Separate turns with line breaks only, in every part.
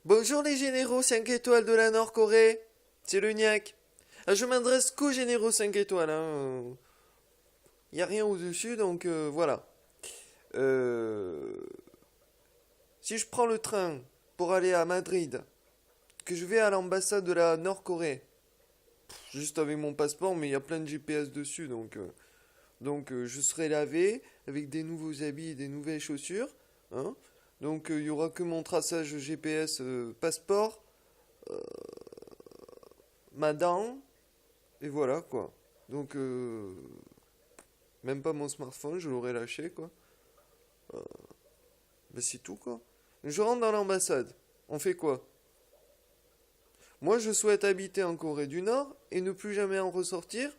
Bonjour les généraux 5 étoiles de la Nord-Corée, c'est le Niac. Je m'adresse qu'aux généraux 5 étoiles, hein. Y a rien au-dessus, donc voilà. Euh, Si je prends le train pour aller à Madrid, que je vais à l'ambassade de la Nord-Corée, juste avec mon passeport, mais il y a plein de GPS dessus, donc je serai lavé avec des nouveaux habits et des nouvelles chaussures, hein. Donc il y aura que mon traçage GPS passeport, ma dent, et voilà quoi. Donc même pas mon smartphone, je l'aurais lâché quoi. Ben c'est tout quoi. Je rentre dans l'ambassade. On fait quoi? Moi je souhaite habiter en Corée du Nord et ne plus jamais en ressortir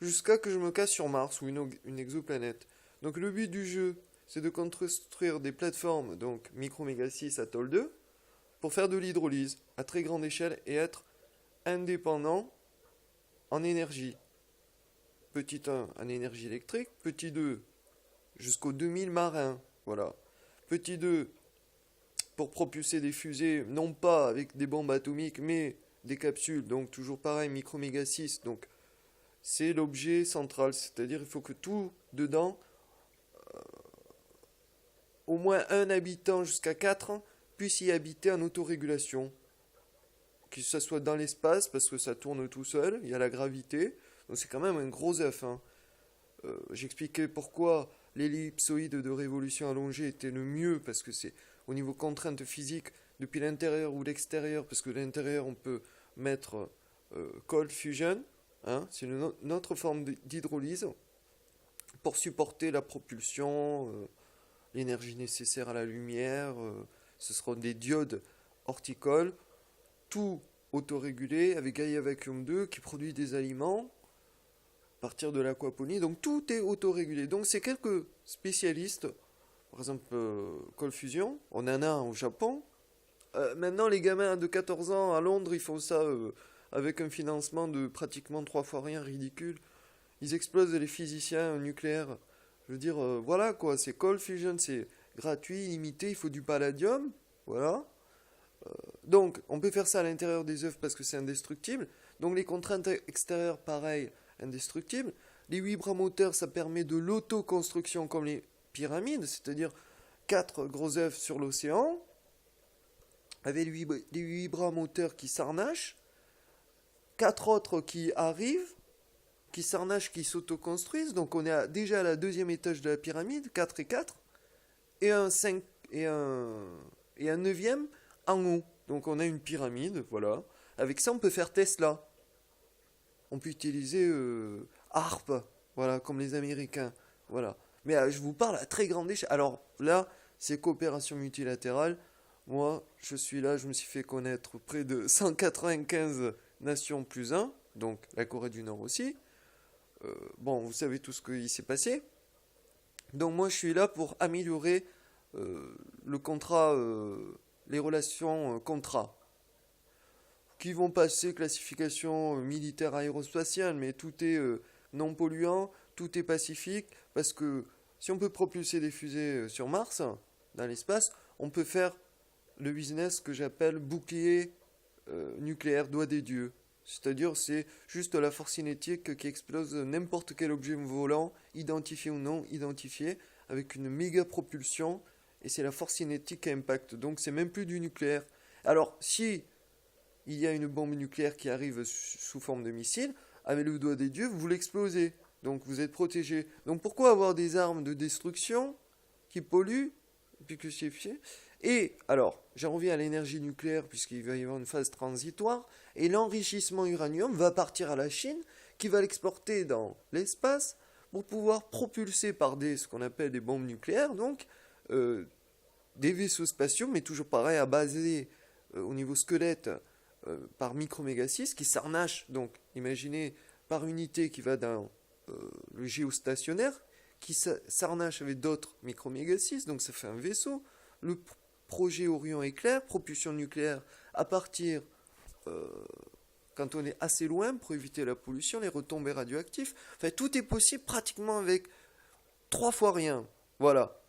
jusqu'à que je me casse sur Mars ou une exoplanète. Donc le but du jeu, c'est de construire des plateformes, donc Microméga 6 Atoll 2, pour faire de l'hydrolyse à très grande échelle et être indépendant en énergie. Petit 1 en énergie électrique, petit 2 jusqu'aux 2000 marins, voilà. Petit 2 pour propulser des fusées, non pas avec des bombes atomiques, mais des capsules, donc toujours pareil, microméga 6, donc c'est l'objet central, c'est-à-dire il faut que tout dedans, au moins un habitant jusqu'à 4 puisse y habiter en autorégulation. Que ce soit dans l'espace, parce que ça tourne tout seul, il y a la gravité, donc c'est quand même un gros œuf, hein. J'expliquais pourquoi l'ellipsoïde de révolution allongée était le mieux, parce que c'est au niveau contrainte physique, depuis l'intérieur ou l'extérieur, parce que l'intérieur on peut mettre cold fusion, hein, c'est une autre forme d'hydrolyse, pour supporter la propulsion, l'énergie nécessaire à la lumière, ce seront des diodes horticoles, tout autorégulé avec Gaia Vacuum 2 qui produit des aliments à partir de l'aquaponie. Donc tout est autorégulé. Donc c'est quelques spécialistes, par exemple Cold Fusion, on en a un au Japon. Maintenant les gamins de 14 ans à Londres, ils font ça avec un financement de pratiquement 3 fois rien, ridicule. Ils explosent les physiciens nucléaires. Je veux dire, voilà quoi, c'est Cold Fusion, c'est gratuit, illimité, il faut du palladium, voilà. Donc, on peut faire ça à l'intérieur des œufs parce que c'est indestructible. Donc, les contraintes extérieures, pareil, indestructibles. Les vibramoteurs, ça permet de l'autoconstruction comme les pyramides, c'est-à-dire 4 gros œufs sur l'océan, avec les vibramoteurs qui s'arnachent, 4 autres qui arrivent, qui s'arnachent, qui s'autoconstruisent. Donc, on est déjà à la deuxième étage de la pyramide, 4 et 4, et un 5 et un neuvième en haut. Donc on a une pyramide, voilà. Avec ça, on peut faire Tesla. On peut utiliser ARP, voilà, comme les Américains, voilà. Mais je vous parle à très grande échelle. Alors là, c'est coopération multilatérale. Moi, je suis là, je me suis fait connaître près de 195 nations plus un, donc la Corée du Nord aussi. Bon, vous savez tout ce qui s'est passé. Donc moi, je suis là pour améliorer le contrat, les relations contrats, qui vont passer classification militaire aérospatiale, mais tout est non polluant, tout est pacifique, parce que si on peut propulser des fusées sur Mars, dans l'espace, on peut faire le business que j'appelle bouclier nucléaire doigt des dieux. C'est-à-dire, c'est juste la force cinétique qui explose n'importe quel objet volant, identifié ou non identifié, avec une méga propulsion, et c'est la force cinétique qui impacte. Donc, c'est même plus du nucléaire. Alors, si il y a une bombe nucléaire qui arrive sous forme de missile, avec le doigt des dieux, vous l'explosez. Donc, vous êtes protégé. Donc, pourquoi avoir des armes de destruction qui polluent, puis que c'est fier. Et alors, j'en reviens à l'énergie nucléaire, puisqu'il va y avoir une phase transitoire, et l'enrichissement uranium va partir à la Chine, qui va l'exporter dans l'espace pour pouvoir propulser par ce qu'on appelle des bombes nucléaires, donc des vaisseaux spatiaux, mais toujours pareil, à baser au niveau squelette par microméga 6, qui s'arnache, donc imaginez, par unité qui va dans le géostationnaire, qui s'arnache avec d'autres microméga 6, donc ça fait un vaisseau. Le projet Orion Éclair, propulsion nucléaire à partir quand on est assez loin pour éviter la pollution, les retombées radioactives. Enfin, tout est possible pratiquement avec 3 fois rien. Voilà.